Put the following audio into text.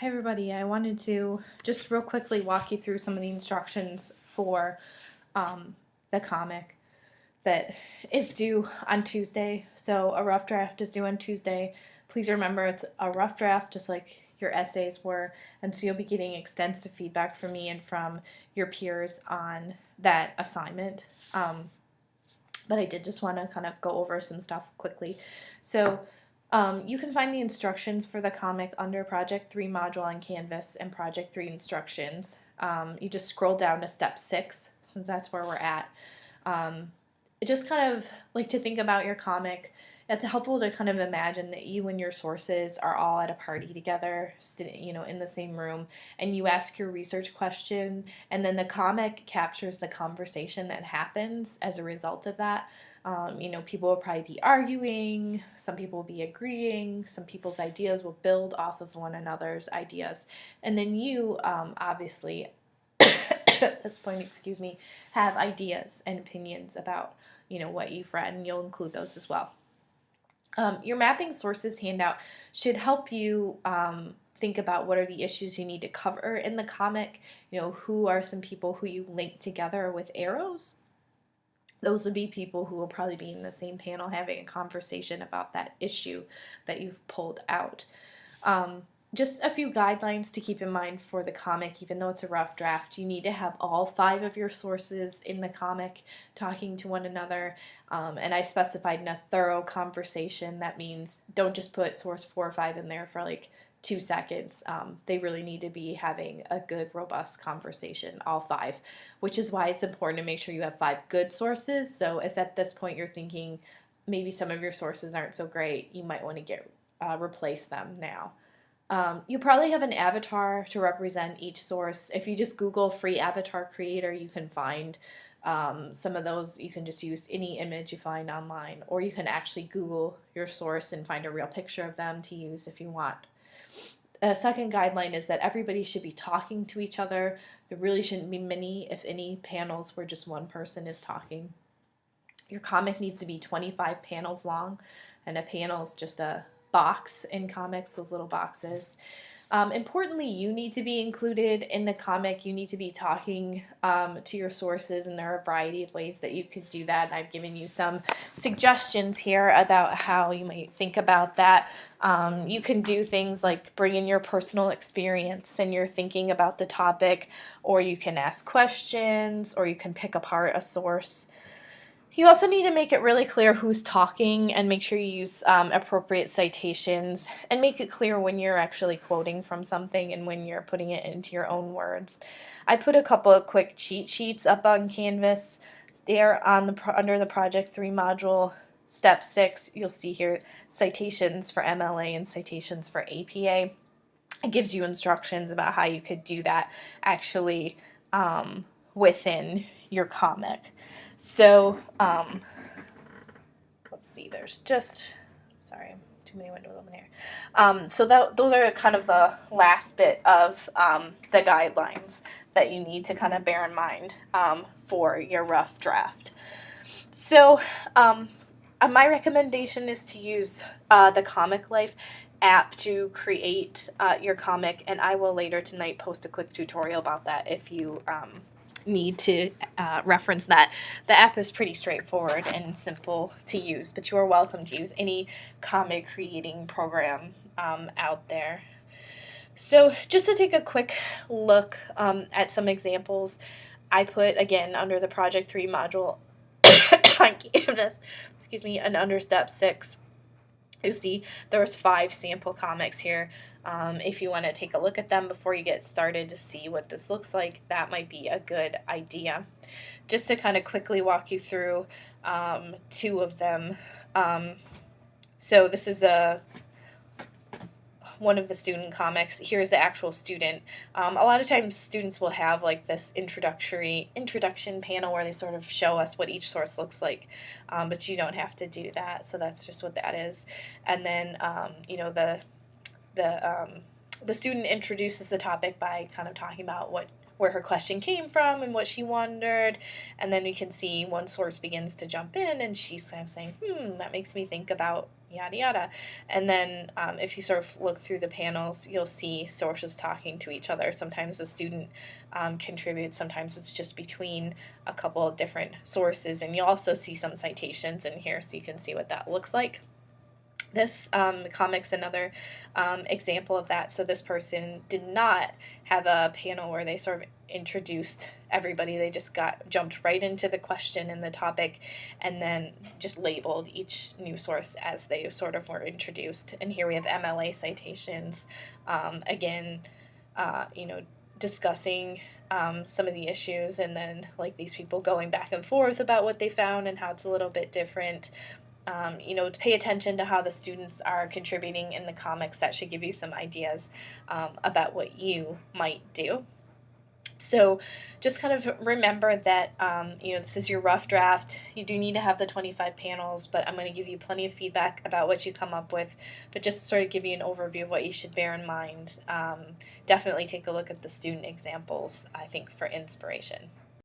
Hi everybody, I wanted to just real quickly walk you through some of the instructions for the comic that is due on Tuesday. So a rough draft is due on Tuesday. Please remember it's a rough draft just like your essays were, and so you'll be getting extensive feedback from me and from your peers on that assignment. But I did just want to kind of go over some stuff quickly. So you can find the instructions for the comic under Project 3 module on Canvas and Project 3 instructions. You just scroll down to step 6, since that's where we're at. Just kind of like to think about your comic. It's helpful to kind of imagine that you and your sources are all at a party together, sitting, in the same room, and you ask your research question, and then the comic captures the conversation that happens as a result of that. People will probably be arguing, some people will be agreeing, some people's ideas will build off of one another's ideas, and then you, obviously, at this point, have ideas and opinions about, what you've read, and you'll include those as well. Your mapping sources handout should help you think about what are the issues you need to cover in the comic. Who are some people who you link together with arrows? Those would be people who will probably be in the same panel having a conversation about that issue that you've pulled out. Just a few guidelines to keep in mind for the comic. Even though it's a rough draft, you need to have all 5 of your sources in the comic talking to one another. And I specified in a thorough conversation. That means don't just put source 4 or 5 in there for like 2 seconds. They really need to be having a good, robust conversation, all 5, which is why it's important to make sure you have 5 good sources. So if at this point you're thinking maybe some of your sources aren't so great, you might want to replace them now. You probably have an avatar to represent each source. If you just Google free avatar creator, you can find some of those. You can just use any image you find online, or you can actually Google your source and find a real picture of them to use if you want. A second guideline is that everybody should be talking to each other. There really shouldn't be many, if any, panels where just one person is talking. Your comic needs to be 25 panels long, and a panel is just a box in comics, those little boxes. Importantly, you need to be included in the comic. You need to be talking to your sources, and there are a variety of ways that you could do that. And I've given you some suggestions here about how you might think about that. You can do things like bring in your personal experience and you're thinking about the topic, or you can ask questions, or you can pick apart a source. You also need to make it really clear who's talking and make sure you use appropriate citations and make it clear when you're actually quoting from something and when you're putting it into your own words. I put a couple of quick cheat sheets up on Canvas. They're under the Project 3 module, Step 6. You'll see here citations for MLA and citations for APA. It gives you instructions about how you could do that actually within your comic. So, let's see, there's just, sorry, too many windows open here. Those are kind of the last bit of the guidelines that you need to kind of bear in mind for your rough draft. So, my recommendation is to use the Comic Life app to create your comic, and I will later tonight post a quick tutorial about that if you need to reference that. The app is pretty straightforward and simple to use, but you are welcome to use any comic creating program out there. So just to take a quick look at some examples, I put, again, under the Project 3 module on Canvas, and under Step 6, you see there's 5 sample comics here. If you want to take a look at them before you get started to see what this looks like, that might be a good idea. Just to kind of quickly walk you through 2 of them. So this is one of the student comics. Here's the actual student. A lot of times students will have like this introduction panel where they sort of show us what each source looks like, but you don't have to do that, so that's just what that is. And then the student introduces the topic by kind of talking about what where her question came from and what she wondered. And then we can see one source begins to jump in and she's kind of saying, that makes me think about yada yada. And then if you sort of look through the panels, you'll see sources talking to each other. Sometimes the student contributes, sometimes it's just between a couple of different sources. And you'll also see some citations in here so you can see what that looks like. This comic's another example of that. So this person did not have a panel where they sort of introduced everybody. They just jumped right into the question and the topic and then just labeled each news source as they sort of were introduced. And here we have MLA citations, again, discussing some of the issues, and then like these people going back and forth about what they found and how it's a little bit different. To pay attention to how the students are contributing in the comics. That should give you some ideas about what you might do. So just kind of remember that, this is your rough draft. You do need to have the 25 panels, but I'm going to give you plenty of feedback about what you come up with, but just sort of give you an overview of what you should bear in mind. Definitely take a look at the student examples, I think, for inspiration.